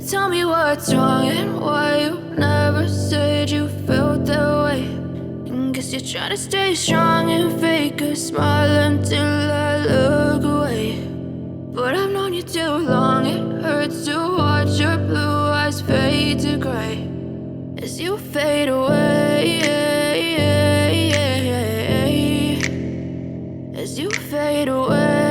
Tell me what's wrong and why you never said you felt that way. And guess you're trying to stay strong and fake a smile until I look away. But I've known you too long, it hurts to watch your blue eyes fade to gray as you fade away, as you fade away.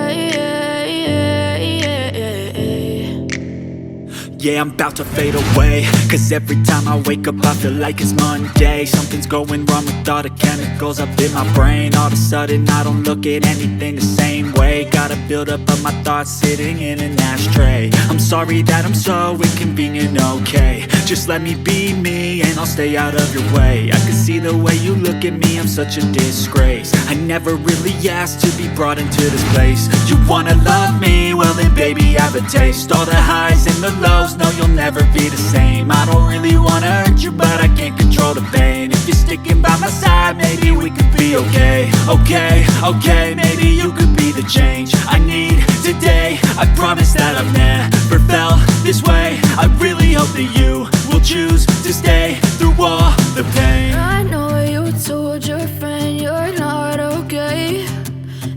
Yeah, I'm about to fade away, cause every time I wake up I feel like it's Monday. Something's going wrong with all the chemicals up in my brain. All of a sudden I don't look at anything the same way. Gotta build up of my thoughts sitting in an ashtray. I'm sorry that I'm so inconvenient, okay. Just let me be me and I'll stay out of your way. I can see the way you look at me, I'm such a disgrace. I never really asked to be brought into this place. You wanna love me? Well then baby, have a taste. All the highs and the lows, no, you'll never be the same. I don't really wanna hurt you, but I can't control the pain. If you're sticking by my side, maybe we could be okay. Okay, maybe you could be the change I need today. I promise that I've never felt this way. I really hope that you will choose to stay through all the pain. I know you told your friend you're not okay.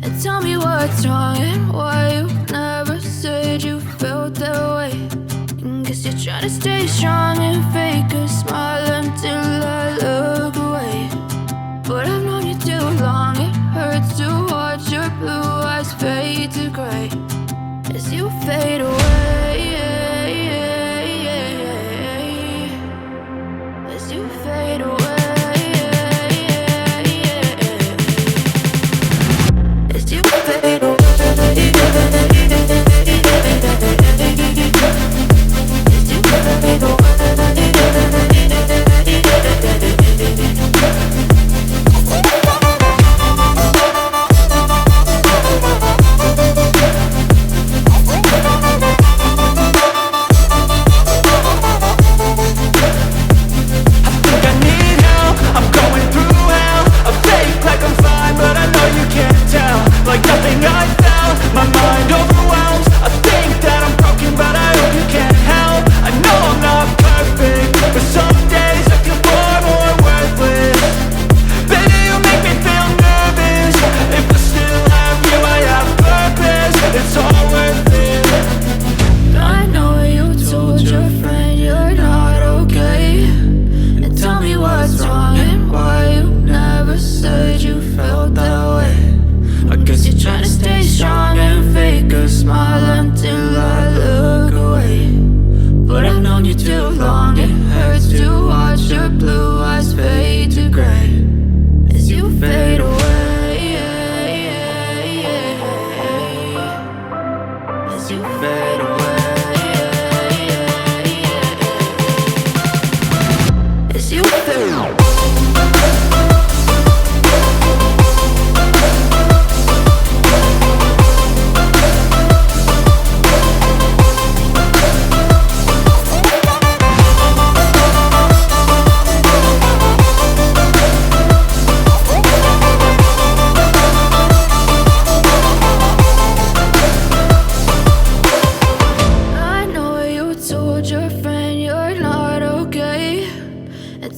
And tell me what's wrong and why you never said you felt that way. Guess you're trying to stay strong and fake a smile until I look away. But I've known you too long, it hurts to watch your blue eyes fade to gray as you fade away, as you fade away, as you fade away.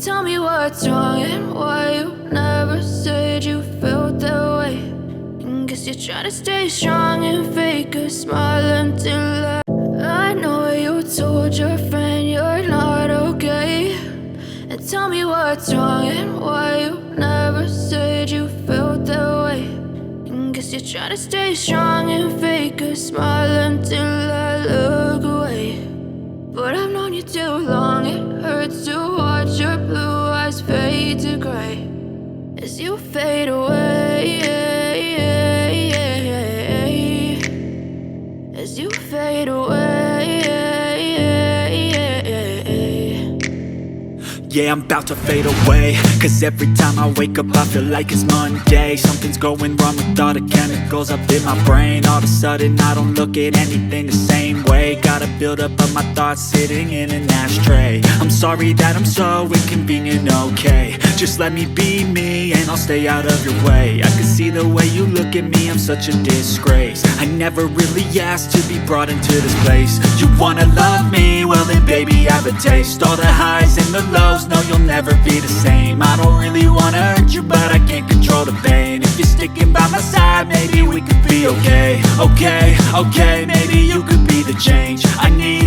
Tell me what's wrong and why you never said you felt that way. And guess you're trying to stay strong and fake a smile until I know you told your friend you're not okay. And tell me what's wrong and why you never said you felt that way. And guess you're trying to stay strong and fake a smile until I look away. But I've known you too long, it hurts to watch your blue eyes fade to gray as you fade away, as you fade away. Yeah, I'm about to fade away, cause every time I wake up I feel like it's Monday. Something's going wrong with all the chemicals up in my brain. All of a sudden I don't look at anything the same way. Gotta build up of my thoughts sitting in an ashtray. I'm sorry that I'm so inconvenient, okay. Just let me be me and I'll stay out of your way. I can see the way you look at me, I'm such a disgrace. I never really asked to be brought into this place. You wanna love me? Well then baby, baby, have a taste. All the highs and the lows, no, you'll never be the same. I don't really wanna hurt you, but I can't control the pain. If you're sticking by my side, maybe we could be okay. Okay, okay, maybe you could be the change I need.